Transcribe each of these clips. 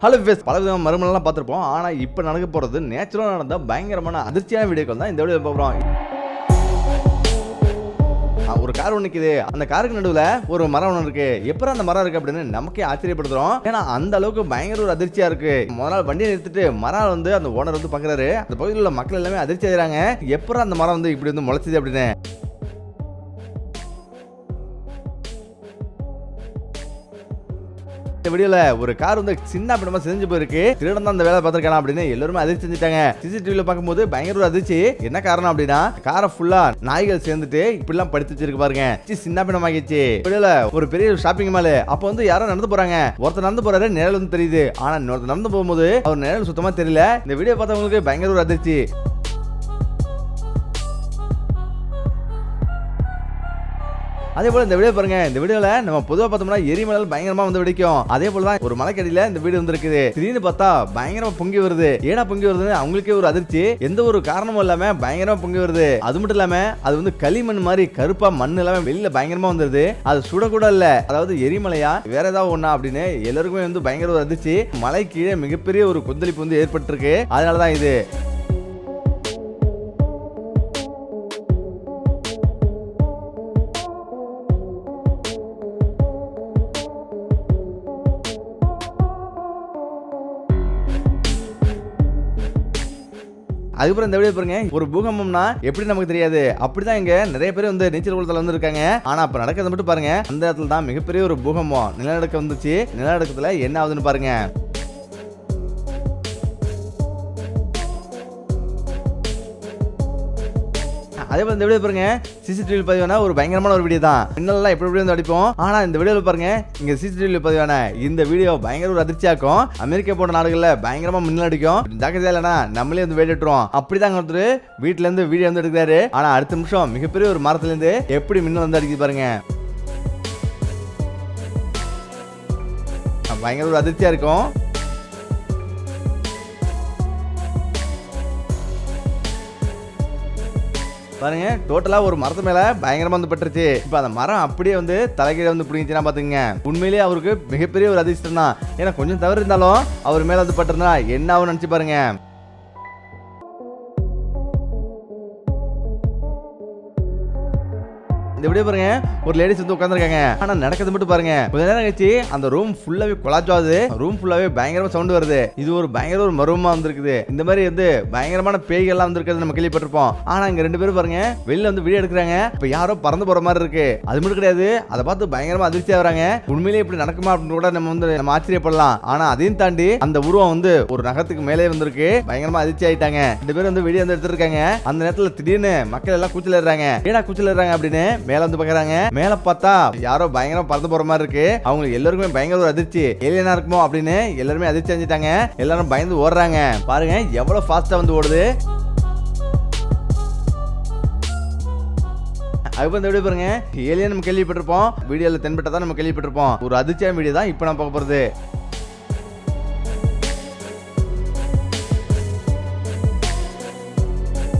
Hello விஸ் பல விதமான மர்மங்கள்லாம் பார்த்துருப்போம். ஆனால் இப்போ நடக்க போகிறது நேச்சுரலாக நடந்த பயங்கரமான அதிர்ச்சியான வீடியோக்கள் தான் இந்த வீடியோ பார்க்குறோம். ஒரு கார் ஒன்று நிற்குது, அந்த காருக்கு நடுவில் ஒரு மரம் ஒன்று இருக்கு. எப்பறம் அந்த மரம் இருக்கு அப்படின்னு நமக்கே ஆச்சரியப்படுத்துறோம். ஏன்னா அந்த அளவுக்கு பயங்கர ஒரு அதிர்ச்சியா இருக்கு. முதல் நாள் வண்டியை நிறுத்திட்டு மரம் வந்து அந்த ஓனர் வந்து பார்க்குறாரு. அந்த பகுதியில் உள்ள மக்கள் எல்லாமே அதிர்ச்சி ஆகிறாங்க. எப்பறம் அந்த மரம் வந்து இப்படி வந்து முளைச்சது அப்படின்னு. இந்த வீடியோல ஒரு கார் வந்து சின்ன பின்னமா செஞ்சு போயிருக்கு. திருடன் தான் அந்த வேலை பார்த்திருக்கானா அப்படின்னு எல்லாரும் அதிர்ச்சி செஞ்சுட்டாங்க. சிசிடிவில பார்க்கும்போது பயங்கர ஒரு அதிர்ச்சி. என்ன காரணம் அப்படின்னா காரை ஃபுல்லா நாய்கள் சேர்ந்துட்டு இப்படிலாம் படுத்து வச்சிருக்கு பாருங்க. சின்ன பின்னமாகிடுச்சு. வீடியோல ஒரு பெரிய ஷாப்பிங் மால். அப்ப வந்து யாரும் நடந்து போறாங்க. ஒருத்தர் நடந்து போறாரு, நிழல் வந்து தெரியுது. ஆனா இன்னொருத்தர் நடந்து போகும்போது அவர் நிழல் சுத்தமா தெரியல. இந்த வீடியோ பார்த்தவங்களுக்கு பயங்கர ஒரு அதிர்ச்சி. அதே போல இந்த வீடியோ பாருங்க. இந்த வீடியோல நம்ம பொதுவா பார்த்தோம்னா எரிமலை பயங்கரமா வந்து வெடிக்கும். அதே போலதான் ஒரு மலைக்கடியில இந்த வீடு வந்திருக்குது. திடீர்னு பார்த்தா பயங்கரமா பொங்கி வருது. ஏடா பொங்கி வருதுன்னு அவங்களுக்கே ஒரு அதிர்ச்சி. எந்த ஒரு காரணமும் இல்லாம பயங்கரமா பொங்கி வருது. அது மட்டும் இல்லாம அது வந்து களிமண் மாதிரி கருப்பா மண் எல்லாமே வெளியில பயங்கரமா வந்துருது. அது சுட கூட இல்ல, அதாவது எரிமலையா வேற ஏதாவது ஒண்ணா அப்படின்னு எல்லாருக்குமே வந்து பயங்கர ஒரு அதிர்ச்சி. மலை கீழே மிகப்பெரிய ஒரு கொந்தளிப்பு வந்து ஏற்பட்டு இருக்கு. அதனாலதான் இது. அதுக்கப்புறம் இந்த வீடியோ பாருங்க. ஒரு பூகம்பம்னா எப்படி நமக்கு தெரியாது. அப்படிதான் இங்க நிறைய பேர் வந்து நீச்சல் குளத்துல வந்து இருக்காங்க. ஆனா அப்ப நடக்கிறது மட்டும் பாருங்க. அந்த இடத்துல தான் மிகப்பெரிய ஒரு பூகம்பம் நிலநடுக்கம் வந்துச்சு. நிலநடுக்கத்துல என்ன ஆகுதுன்னு பாருங்க. அதே போல இந்த வீடியோ பாருங்க. சிசிடிவி பதிவான ஒரு பயங்கரமான ஒரு வீடியோ தான். மின்னல்லாம் எப்படி வந்து அடிப்போம். ஆனா இந்த வீடியோல பாருங்க, இங்க சிசிடிவி பதிவான இந்த வீடியோ பயங்கர ஒரு அதிர்ச்சியாக்கும். அமெரிக்கா போன்ற நாடுகள்ல பயங்கரமா மின்னல் அடிக்கும். ஜாக்கிரதையா இல்லனா நம்மளே வந்து வேடிட்டுறோம். அப்படிதான் ஒருத்தர் வீட்டுல இருந்து வீடியோ வந்து எடுக்கிறாரு. ஆனா அடுத்த நிமிஷம் மிகப்பெரிய ஒரு மரத்துல இருந்து எப்படி மின்னல் வந்து அடிக்குது பாருங்க. பயங்கர ஒரு அதிர்ச்சியா இருக்கும். பாருங்க, டோட்டலா ஒரு மரத்து மேல பயங்கரமா வந்து பட்டுருச்சு. இப்ப அந்த மரம் அப்படியே வந்து தலைகீழ வந்து பிடிங்கிச்சுன்னா பாத்துங்க. உண்மையிலேயே அவருக்கு மிகப்பெரிய ஒரு அதிர்ஷ்டம் தான். ஏன்னா கொஞ்சம் தவறு இருந்தாலும் அவர் மேல வந்து பட்டிருந்தா என்ன ஆகும் நினைச்சு பாருங்க. இந்த வீடியோ பாருங்க. ஒரு லேடிஸ் வந்து உட்கார்ந்திருக்காங்க. ஆனா நடக்கிறது மட்டும் பாருங்க. கொஞ்ச நேரம் கழிச்சு அந்த ரூம் ஃபுல்லாவே கொலாச் ஆகுது. ரூம் ஃபுல்லாவே பயங்கரமா சவுண்ட் வருது. இது ஒரு பயங்கர ஒரு மர்மமா வந்திருக்குது. இந்த மாதிரி வந்து பயங்கரமான பேய்கள் எல்லாம் வந்திருக்கிறது நம்ம கேள்விப்பட்டிருப்போம். ஆனா இங்க ரெண்டு பேரும் பாருங்க வெளியில வந்து வீடியோ எடுக்கிறாங்க. இப்ப யாரோ பறந்து போற மாதிரி இருக்கு. அது மட்டும் கிடையாது, அதை பார்த்து பயங்கரமா அதிர்ச்சி ஆகுறாங்க. உண்மையிலேயே இப்படி நடக்குமா அப்படின்னு கூட நம்ம ஆச்சரியப்படலாம். ஆனா அதையும் தாண்டி அந்த உருவம் வந்து ஒரு நகத்துக்கு மேலே வந்திருக்கு. பயங்கரமா அதிர்ச்சி ஆயிட்டாங்க. ரெண்டு பேரும் வந்து வீடியோ வந்து எடுத்துருக்காங்க. அந்த நேரத்துல திடீர்னு மக்கள் எல்லாம் கூச்சலிடுறாங்க. ஏடா கூச்சலிடுறாங்க அப்படின்னு மேல வந்து பாக்குறாங்க. மேல பார்த்தா யாரோ பயங்கரமா பறந்து போற மாதிரி இருக்கு. அவங்க எல்லாருக்குமே பயங்கர ஒரு அதிர்ச்சி. ஏலியனா இருக்குமோ அப்படின்னு எல்லாருமே அதிர்ச்சி அடைஞ்சிட்டாங்க. எல்லாரும் பயந்து ஓடுறாங்க. பாருங்க எவ்வளவு ஃபாஸ்டா வந்து ஓடுது. அதுக்கு இந்த வீடியோ பாருங்க. ஏலியன் நம்ம கேள்விப்பட்டிருப்போம். வீடியோல தென்பட்டதான் நம்ம கேள்விப்பட்டிருப்போம். ஒரு அதிர்ச்சியான வீடியோ தான் இப்ப நம்ம பார்க்க போறது.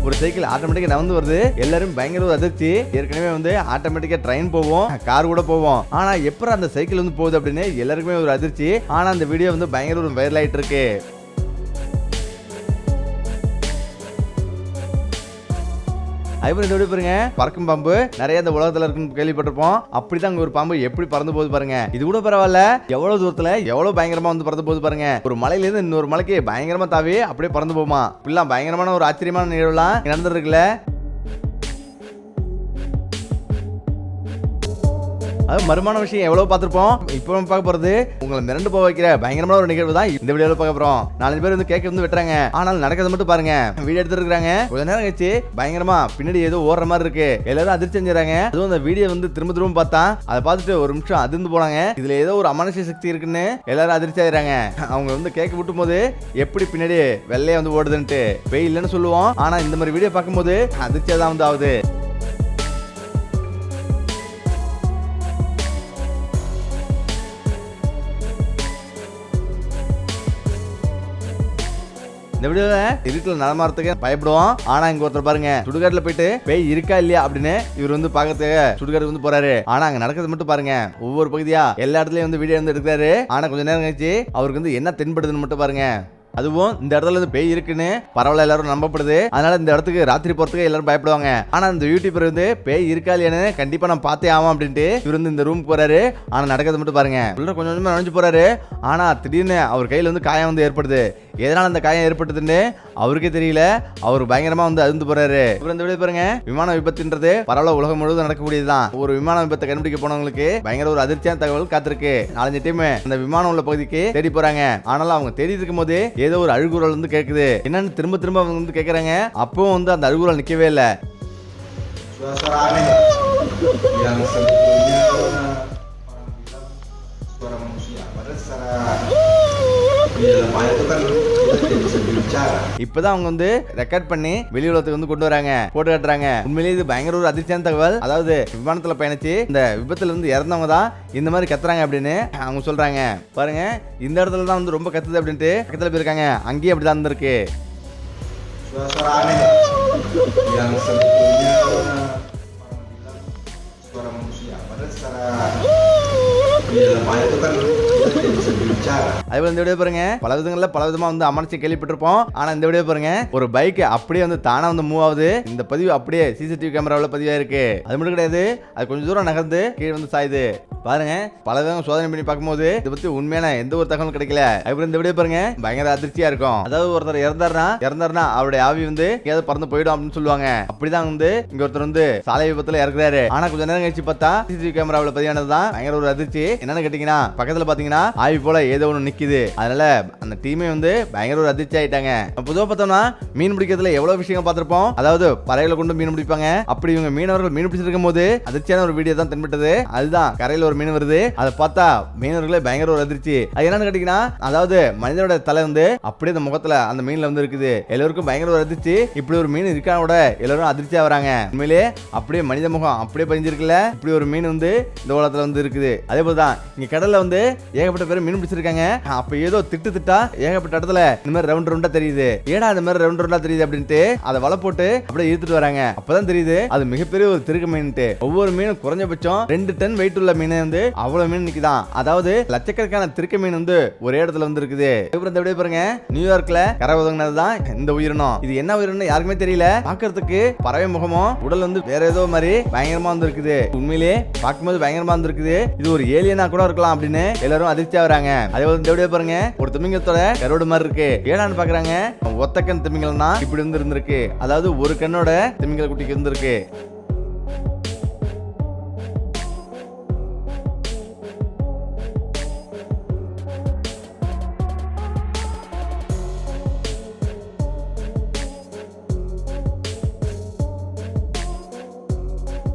ஒரு சைக்கிள் ஆட்டோமேட்டிக்கா நகர்ந்து வருது. எல்லாரும் பயங்கர ஒரு அதிர்ச்சி. ஏற்கனவே வந்து ஆட்டோமேட்டிக்கா ட்ரெயின் போவோம், கார் கூட போவோம். ஆனா எப்பறம் அந்த சைக்கிள் வந்து போகுது அப்படின்னு எல்லாருக்குமே ஒரு அதிர்ச்சி. ஆனா அந்த வீடியோ வந்து பயங்கர ஒரு வைரல் ஆயிட்டு இருக்கு. அதுபோல இந்த வீடியோ பாருங்க. பறக்கும் பாம்பு நிறைய இந்த உலகத்துல இருக்குன்னு கேள்விப்பட்டிருப்போம். அப்படிதான் ஒரு பாம்பு எப்படி பறந்து போகுது பாருங்க. இது கூட பரவாயில்ல, எவ்வளவு தூரத்துல எவ்வளவு பயங்கரமா வந்து பறந்து போகுது பாருங்க. ஒரு மலையில இருந்து இன்னொரு மலைக்கு பயங்கரமா தாவி அப்படியே பறந்து போகுமா. இப்படிலாம் பயங்கரமான ஒரு ஆச்சரியமான நிகழ்வுலாம் நடந்துருக்குல்ல. அது மர்மமான விஷயம் எவ்வளவு பார்த்திருப்போம். இப்போ பார்க்க போறது உங்களை மிரண்டு போக வைக்கிற பயங்கரமான ஒரு நிகழ்வு தான் இந்த வீடியோல பார்க்க போறோம். 4 பேர் வந்து கேக் வந்து வெட்டுறாங்க. ஆனால் நடக்கிறது மட்டும் பாருங்க. வீடியோ எடுத்துருக்காங்க. கொஞ்ச நேரம் கழிச்சு பயங்கரமா பின்னாடி ஏதோ ஓடுற மாதிரி இருக்கு. எல்லாரும் அதிர்ச்சி செஞ்சுறாங்க. அதுவும் அந்த வீடியோ வந்து திரும்ப திரும்ப பார்த்தா அதை பார்த்துட்டு ஒரு நிமிஷம் அதிர்ந்து போனாங்க. இதுல ஏதோ ஒரு அமானுஷ்ய சக்தி இருக்குன்னு எல்லாரும் அதிர்ச்சி ஆயிடுறாங்க. அவங்க வந்து கேக் விட்டும் போது எப்படி பின்னாடி வெள்ளையா வந்து ஓடுதுன்ட்டு பேய் இல்லைன்னு சொல்லுவோம். ஆனா இந்த மாதிரி வீடியோ பார்க்கும்போது அதிர்ச்சியா தான் வந்து ஆகுது. இந்த வீடியோல இருட்டுல நடமாறதுக்கு பயப்படுவோம். ஆனா இங்க ஒருத்தர் பாருங்க சுடுகாட்டுல போயிட்டு பேய் இருக்கா இல்லையா அப்படின்னு இவர் வந்து பாக்கிறதுக்கு சுடுகாட்டுக்கு வந்து போறாரு. ஆனா அங்க நடக்கிறது மட்டும் பாருங்க. ஒவ்வொரு பகுதியா எல்லா இடத்துலயும் வந்து வீடியோ வந்து எடுக்கிறாரு. ஆனா கொஞ்ச நேரம் கழிச்சு அவருக்கு வந்து என்ன தென்படுதுன்னு மட்டும் பாருங்க. அதுவும் இந்த இடத்துல வந்து பேய் இருக்குன்னு பரவாயில்ல எல்லாரும் நம்பப்படுது. அதனால இந்த இடத்துக்கு ராத்திரி போறதுக்கு எல்லாரும் பயப்படுவாங்க. ஆனா இந்த யூடியூபர் வந்து பேய் இருக்கா இல்லையான்னு கண்டிப்பா நான் பார்த்தே ஆகும் அப்படின்ட்டு இவர் வந்து இந்த ரூம் போறாரு. ஆனா நடக்கிறது மட்டும் பாருங்க. உள்ள கொஞ்சம் கொஞ்சமா நுழைஞ்சு போறாரு. ஆனா திடீர்னு அவர் கையில வந்து காயம் வந்து ஏற்படுது. எதனால அந்த காயம் ஏற்பட்டதுன்னு அவருக்கே தெரியல. அவர் பயங்கரமா வந்து அதிர்ந்து போறாரு. இவர் இந்த வீடியோ பாருங்க. விமான விபத்துன்றது பரவாயில்ல உலகம் முழுவதும் நடக்கக்கூடியதுதான். ஒரு விமான விபத்தை கண்டுபிடிக்க போனவங்களுக்கு பயங்கர ஒரு அதிர்ச்சியான தகவல் காத்திருக்கு. 4 டீம் அந்த விமானம் உள்ள பகுதிக்கு தேடி போறாங்க. ஆனாலும் அவங்க தேடி இருக்கும் போது ஏதோ ஒரு அழுகுரல் வந்து கேக்குது. என்னன்னு திரும்ப திரும்ப அவங்க வந்து கேக்குறாங்க. அப்பவும் வந்து அந்த அழுகுரல் நிக்கவே இல்லை. suara aneh yang sebetulnya orang bilang suara manusia, padahal secara di dalam ayat itu kan kita tidak bisa berbicara. இப்பதான் அவங்க வந்து ரெக்கார்ட் பண்ணி வெளி உலகத்துக்கு வந்து கொண்டு வராங்க, போட்டு காட்டுறாங்க. உண்மையிலேயே இது பயங்கர ஒரு அதிர்ச்சியான தகவல். அதாவது விமானத்துல பயணிச்சு இந்த விபத்துல இருந்து இறந்தவங்க தான் இந்த மாதிரி கத்துறாங்க அப்படின்னு அவங்க சொல்றாங்க. பாருங்க இந்த இடத்துல தான் வந்து ரொம்ப கத்துது அப்படின்ட்டு பக்கத்துல போயிருக்காங்க. அங்கேயும் அப்படிதான் இருந்திருக்கு. Suara aneh yang sebetulnya orang bilang suara manusia, padahal secara di dalam ayat itu kan kita tidak bisa berbicara. அதே இந்த வீடியோ பாருங்க. பல விதங்கள்ல பல விதமா வந்து அமர்ச்சி கேள்விப்பட்டிருப்போம். ஆனா இந்த வீடியோ பாருங்க ஒரு பைக் அப்படியே வந்து தானா வந்து மூவ் ஆகுது. இந்த பதிவு அப்படியே சிசிடிவி கேமராவுல பதிவா இருக்கு. அது மட்டும் கிடையாது, அது கொஞ்சம் தூரம் நகர்ந்து கீழே வந்து சாயுது. பாருங்க பல விதங்க சோதனை பண்ணி பார்க்கும்போது இதை பத்தி உண்மையான எந்த ஒரு தகவலும் கிடைக்கல. அதுக்கப்புறம் இந்த வீடியோ பாருங்க பயங்கர அதிர்ச்சியா இருக்கும். அதாவது ஒருத்தர் இறந்தாருன்னா அவருடைய ஆவி வந்து எங்கேயாவது பறந்து போயிடும் அப்படின்னு சொல்லுவாங்க. அப்படிதான் வந்து இங்க ஒருத்தர் வந்து சாலை விபத்துல இறக்குறாரு. ஆனா கொஞ்ச நேரம் கழிச்சு பார்த்தா சிசிடிவி கேமராவுல பதிவானதுதான் பயங்கர ஒரு அதிர்ச்சி. என்னன்னு கேட்டீங்கன்னா பக்கத்துல பாத்தீங்கன்னா ஆவி போல ஏதோ ஒண்ணு நிக்குது. அதனால அந்த டீமே வந்து பயங்கர ஒரு அதிர்ச்சி ஆயிட்டாங்க. பொதுவா பார்த்தோம்னா மீன் பிடிக்கிறதுல எவ்வளவு விஷயம் பார்த்திருப்போம். அதாவது பறையில கொண்டு மீன் பிடிப்பாங்க. அப்படி இவங்க மீனவர்கள் மீன் பிடிச்சிருக்கும் போது அதிர்ச்சியான ஒரு வீடியோ தான் தென்பட்டது. அதுதான் கரையில ஒரு மீன் வருது. அதை பார்த்தா மீனவர்களே பயங்கர ஒரு அதிர்ச்சி. அது என்னன்னு கேட்டீங்கன்னா அதாவது மனிதனோட தலை வந்து அப்படியே அந்த முகத்துல அந்த மீன்ல வந்து இருக்குது. எல்லாருக்கும் பயங்கர ஒரு அதிர்ச்சி. இப்படி ஒரு மீன் இருக்கானோட எல்லாரும் அதிர்ச்சியா வராங்க. உண்மையிலே அப்படியே மனித முகம் அப்படியே பதிஞ்சிருக்குல்ல. இப்படி ஒரு மீன் வந்து இந்த உலகத்துல வந்து இருக்குது. அதே போலதான் இங்க கடல்ல வந்து ஏகப்பட்ட பேர் மீன் பிடிச்சிருக்காங்க. அப்ப ஏதோ திட்டா ஏகப்பட்ட இடத்துல இந்த மாதிரி ரவுண்ட் ரவுண்டா தெரியுது. ஏடா இந்த மாதிரி ரவுண்ட் ரவுண்டா தெரியுது அப்படின்ட்டு அதை வலை போட்டு அப்படியே இழுத்துட்டு வராங்க. அப்பதான் தெரியுது அது மிகப்பெரிய ஒரு திருக்க மீன்ட்டு. ஒவ்வொரு மீனும் குறைஞ்சபட்சம் 2 டன் வெயிட் உள்ள மீன் வந்து அவ்வளவு மீன் நிக்குதான். அதாவது லட்சக்கணக்கான திருக்க மீன் வந்து ஒரே இடத்துல வந்து இருக்குது. இந்த வீடியோ பாருங்க. நியூயார்க்ல கரை ஒதுங்கினதுதான் இந்த உயிரினம். இது என்ன உயிரினம் யாருக்குமே தெரியல. பாக்குறதுக்கு பறவை முகமும் உடல் வந்து வேற ஏதோ மாதிரி பயங்கரமா வந்து இருக்குது. உண்மையிலே பார்க்கும்போது பயங்கரமா வந்து இருக்குது. இது ஒரு ஏலியனா கூட இருக்கலாம் அப்படின்னு எல்லாரும் அதிர்ச்சியா வராங்க. அதே போல இந்த வீடியோ பாருங்க. ஒரு திமிங்கலத்தோட கரோடு மாதிரி இருக்கு. ஏடான்னு பாக்குறாங்க ஒத்த கண் திமிங்கலம் தான் இப்படி வந்து இருந்திருக்கு. அதாவது ஒரு கண்ணோட திமிங்கல குட்டிக்கு இருந்திருக்கு.